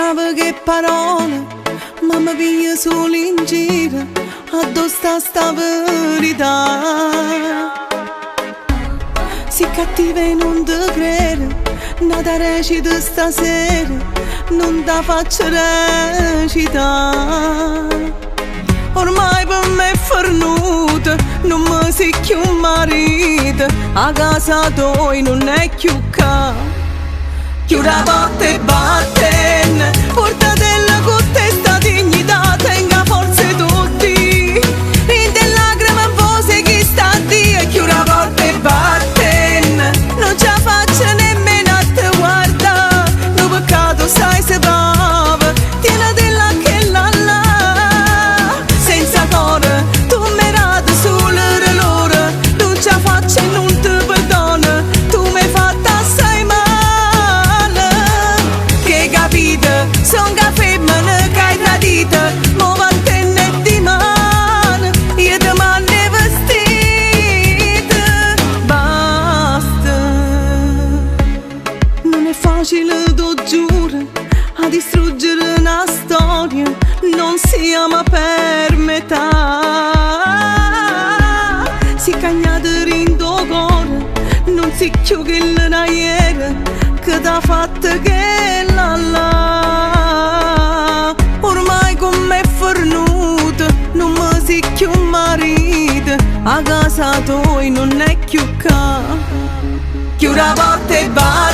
Sembrava che parole, ma mi piglia solo in giro, addosso sta verità. Si cattiva e non te crede, nata recita stasera, non te faccio recitare. Ormai per me è fornuta, non mi sei più marito, a casa tua non è più ca. Chiude la porta e batten, portatela con te sta dignità, tenga forze tutti, rinde lacrime voi chi sta a Dio. Chiude la porta e batten, non ce la faccio nemmeno a te guarda, no peccato sai se brava, tienitela che la senza cuore, tu mi radi sulle loro, non ce la faccio e non ti perdono, tu mi hai fatta assai male, che capite, son che femmina che hai tradito, mo vattene di mano, io ti mando i vestiti, basta. Non è facile, tu giuro, a distruggere una storia, non siamo per metà. Si cagnate rindo cuore, non si più che la ieri, che t'ha fatto che la. Ormai con me è fornuto, non mi si più marito, a casa tua non è più ca. Chiude la porta e vai.